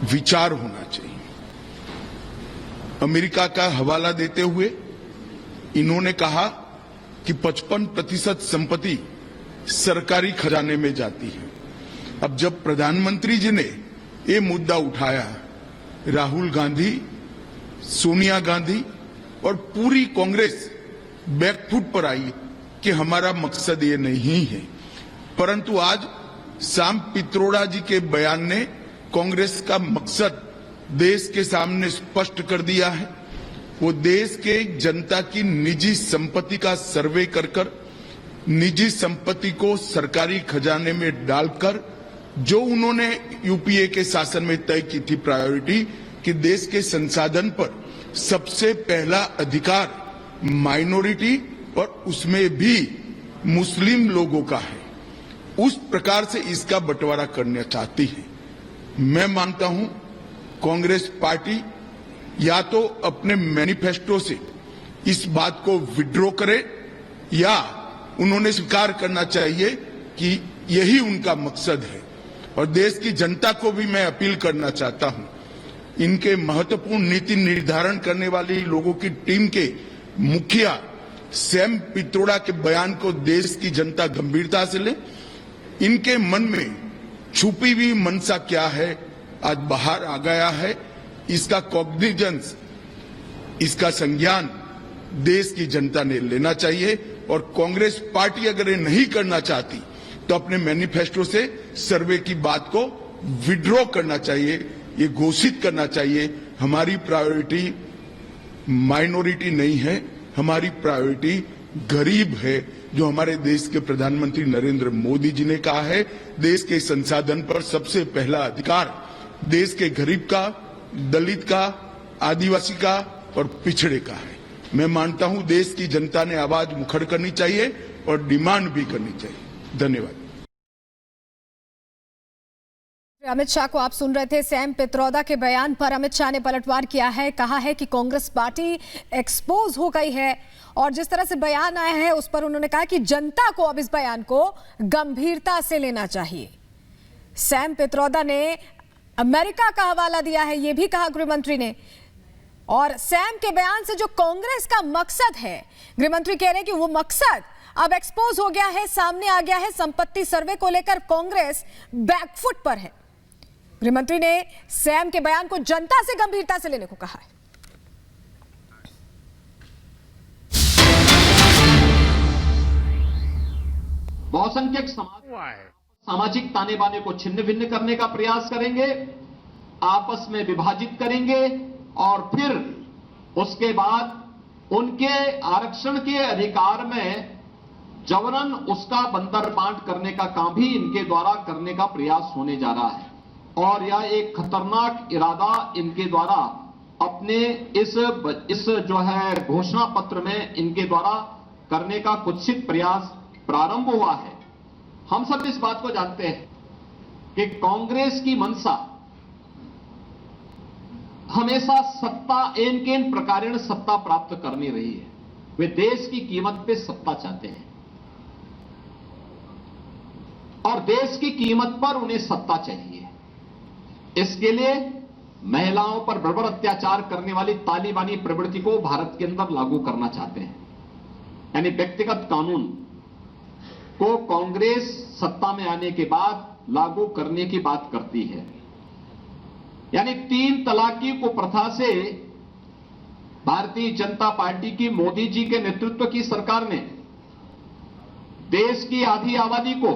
विचार होना चाहिए। अमेरिका का हवाला देते हुए इन्होंने कहा कि 55% संपत्ति सरकारी खजाने में जाती है। अब जब प्रधानमंत्री जी ने ये मुद्दा उठाया, राहुल गांधी, सोनिया गांधी और पूरी कांग्रेस बैकफुट पर आई कि हमारा मकसद ये नहीं है। परंतु आज सैम पित्रोड़ा जी के बयान ने कांग्रेस का मकसद देश के सामने स्पष्ट कर दिया है। वो देश के जनता की निजी संपत्ति का सर्वे कर निजी संपत्ति को सरकारी खजाने में डालकर जो उन्होंने यूपीए के शासन में तय की थी प्रायोरिटी कि देश के संसाधन पर सबसे पहला अधिकार माइनॉरिटी और उसमें भी मुस्लिम लोगों का है, उस प्रकार से इसका बंटवारा करना चाहती है। मैं मानता हूं कांग्रेस पार्टी या तो अपने मैनिफेस्टो से इस बात को विड्रॉ करे या उन्होंने स्वीकार करना चाहिए कि यही उनका मकसद है। और देश की जनता को भी मैं अपील करना चाहता हूं, इनके महत्वपूर्ण नीति निर्धारण करने वाली लोगों की टीम के मुखिया सैम पित्रोड़ा के बयान को देश की जनता गंभीरता से ले। इनके मन में छुपी हुई मनसा क्या है आज बाहर आ गया है। इसका कॉग्निजेंस, इसका संज्ञान देश की जनता ने लेना चाहिए। और कांग्रेस पार्टी अगर ये नहीं करना चाहती तो अपने मैनिफेस्टो से सर्वे की बात को विड्रॉ करना चाहिए, ये घोषित करना चाहिए हमारी प्रायोरिटी माइनॉरिटी नहीं है, हमारी प्रायोरिटी गरीब है, जो हमारे देश के प्रधानमंत्री नरेंद्र मोदी जी ने कहा है। देश के संसाधन पर सबसे पहला अधिकार देश के गरीब का, दलित का, आदिवासी का और पिछड़े का है। मैं मानता हूं देश की जनता ने आवाज मुखर करनी चाहिए और डिमांड भी करनी चाहिए। धन्यवाद। अमित शाह को आप सुन रहे थे। सैम पित्रोदा के बयान पर अमित शाह ने पलटवार किया है, कहा है कि कांग्रेस पार्टी एक्सपोज हो गई है और जिस तरह से बयान आया है उस पर उन्होंने कहा कि जनता को अब इस बयान को गंभीरता से लेना चाहिए। सैम पित्रोदा ने अमेरिका का हवाला दिया है, यह भी कहा गृहमंत्री ने। और सैम के बयान से जो कांग्रेस का मकसद है, गृहमंत्री कह रहे हैं कि वो मकसद अब एक्सपोज हो गया है, सामने आ गया है। संपत्ति सर्वे को लेकर कांग्रेस बैकफुट पर है। गृहमंत्री ने सैम के बयान को जनता से गंभीरता से लेने को कहा है। बहुसंख्यक सामाजिक ताने बाने को छिन्न भिन्न करने का प्रयास करेंगे, आपस में विभाजित करेंगे और फिर उसके बाद उनके आरक्षण के अधिकार में जबरन उसका बंदरबांट करने का काम भी इनके द्वारा करने का प्रयास होने जा रहा है। और यह एक खतरनाक इरादा इनके द्वारा अपने इस जो है घोषणा पत्र में इनके द्वारा करने का कुत्सित प्रयास प्रारंभ हुआ है। हम सब इस बात को जानते हैं कि कांग्रेस की मंशा हमेशा सत्ता एन प्रकारेण सत्ता प्राप्त करनी रही है। वे देश की कीमत पे सत्ता चाहते हैं और देश की कीमत पर उन्हें सत्ता चाहिए। इसके लिए महिलाओं पर बर्बर अत्याचार करने वाली तालिबानी प्रवृत्ति को भारत के अंदर लागू करना चाहते हैं। यानी व्यक्तिगत कानून को कांग्रेस सत्ता में आने के बाद लागू करने की बात करती है। यानी 3 तलाकी को प्रथा से भारतीय जनता पार्टी की मोदी जी के नेतृत्व की सरकार ने देश की आधी आबादी को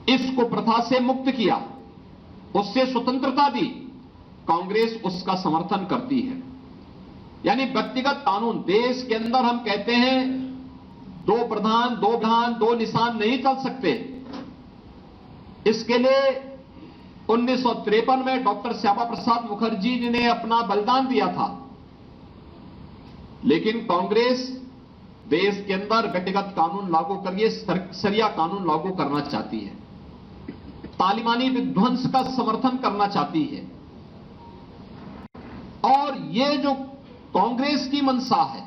इसको प्रथा से मुक्त किया, उससे स्वतंत्रता दी। कांग्रेस उसका समर्थन करती है। यानी व्यक्तिगत कानून देश के अंदर हम कहते हैं 2 प्रधान 2 विधान 2 निशान नहीं चल सकते। इसके लिए 1953 में डॉक्टर श्यामा प्रसाद मुखर्जी जी ने अपना बलिदान दिया था। लेकिन कांग्रेस देश के अंदर व्यक्तिगत कानून लागू करिए सरिया कानून लागू करना चाहती है, तालिबानी विध्वंस का समर्थन करना चाहती है। और ये जो कांग्रेस की मंशा है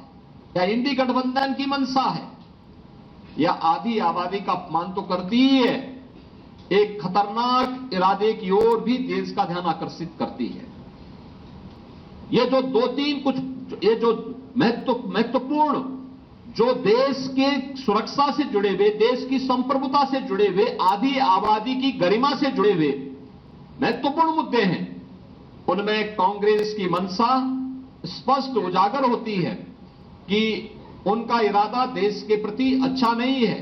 या इंडी गठबंधन की मंशा है, यह आधी आबादी का अपमान तो करती ही है, एक खतरनाक स्पष्ट इरादे की ओर भी देश का ध्यान आकर्षित करती है। ये जो दो तीन कुछ ये जो महत्वपूर्ण जो देश के सुरक्षा से जुड़े हुए, देश की संप्रभुता से जुड़े हुए, आधी आबादी की गरिमा से जुड़े हुए महत्वपूर्ण मुद्दे हैं, उनमें कांग्रेस की मंशा स्पष्ट उजागर होती है कि उनका इरादा देश के प्रति अच्छा नहीं है।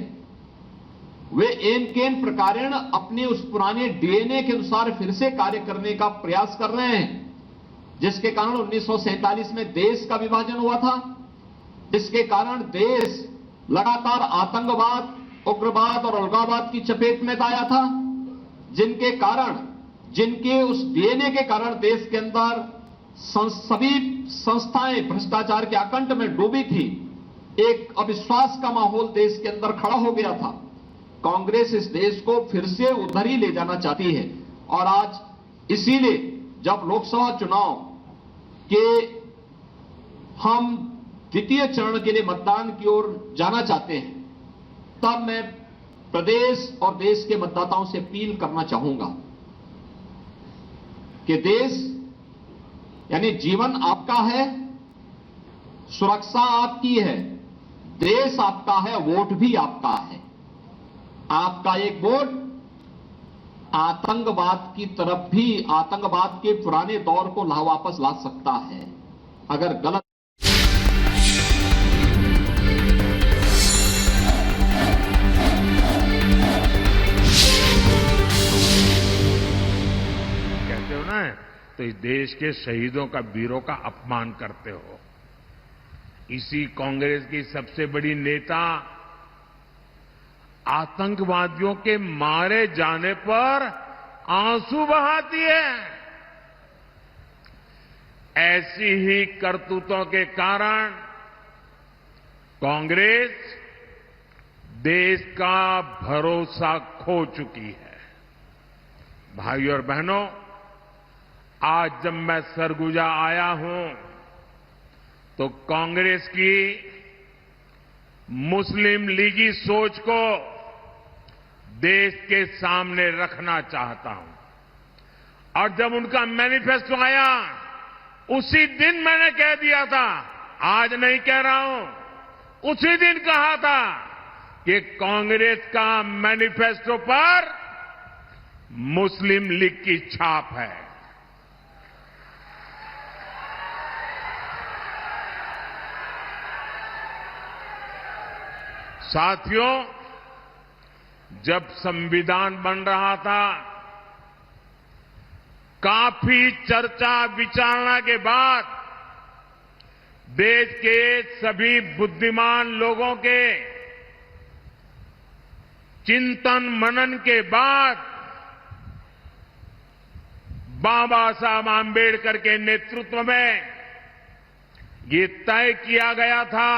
वे एन केन प्रकारेण अपने उस पुराने डीएनए के अनुसार फिर से कार्य करने का प्रयास कर रहे हैं, जिसके कारण 1947 में देश का विभाजन हुआ था, जिसके कारण देश लगातार आतंकवाद, उग्रवाद और अलगाववाद की चपेट में आया था, जिनके उस डीएनए के कारण देश के अंदर सभी संस्थाएं भ्रष्टाचार के आकंठ में डूबी थी। एक अविश्वास का माहौल देश के अंदर खड़ा हो गया था। कांग्रेस इस देश को फिर से उधर ही ले जाना चाहती है और आज इसीलिए जब लोकसभा चुनाव के हम द्वितीय चरण के लिए मतदान की ओर जाना चाहते हैं, तब मैं प्रदेश और देश के मतदाताओं से अपील करना चाहूंगा कि देश यानी जीवन आपका है, सुरक्षा आपकी है, देश आपका है, वोट भी आपका है। आपका एक वोट आतंकवाद की तरफ भी, आतंकवाद के पुराने दौर को वापस ला सकता है। अगर गलत कहते हो ना, तो इस देश के शहीदों का, वीरों का अपमान करते हो। इसी कांग्रेस की सबसे बड़ी नेता आतंकवादियों के मारे जाने पर आंसू बहाती है। ऐसी ही करतूतों के कारण कांग्रेस देश का भरोसा खो चुकी है। भाइयों और बहनों, आज जब मैं सरगुजा आया हूं तो कांग्रेस की मुस्लिम लीगी सोच को देश के सामने रखना चाहता हूं। और जब उनका मैनिफेस्टो आया, उसी दिन मैंने कह दिया था, आज नहीं कह रहा हूं, उसी दिन कहा था कि कांग्रेस का मैनिफेस्टो पर मुस्लिम लीग की छाप है। साथियों, जब संविधान बन रहा था, काफी चर्चा विचारणा के बाद देश के सभी बुद्धिमान लोगों के चिंतन मनन के बाद बाबा साहब आंबेडकर के नेतृत्व में ये तय किया गया था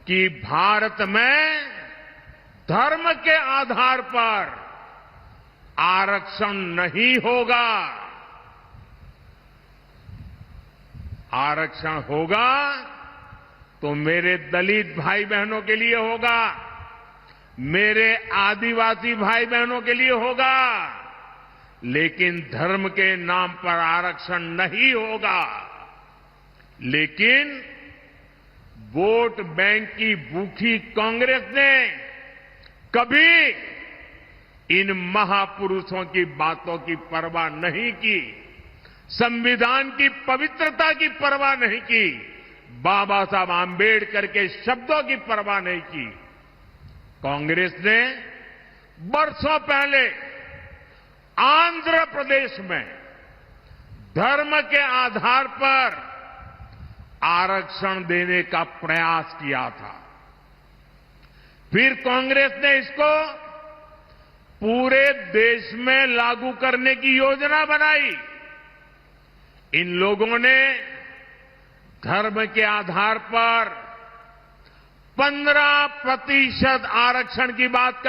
कि भारत में धर्म के आधार पर आरक्षण नहीं होगा। आरक्षण होगा तो मेरे दलित भाई बहनों के लिए होगा, मेरे आदिवासी भाई बहनों के लिए होगा, लेकिन धर्म के नाम पर आरक्षण नहीं होगा। लेकिन वोट बैंक की भूखी कांग्रेस ने कभी इन महापुरुषों की बातों की परवाह नहीं की, संविधान की पवित्रता की परवाह नहीं की, बाबा साहब आंबेडकर के शब्दों की परवाह नहीं की। कांग्रेस ने वर्षों पहले आंध्र प्रदेश में धर्म के आधार पर आरक्षण देने का प्रयास किया था। फिर कांग्रेस ने इसको पूरे देश में लागू करने की योजना बनाई। इन लोगों ने धर्म के आधार पर 15% आरक्षण की बात कही।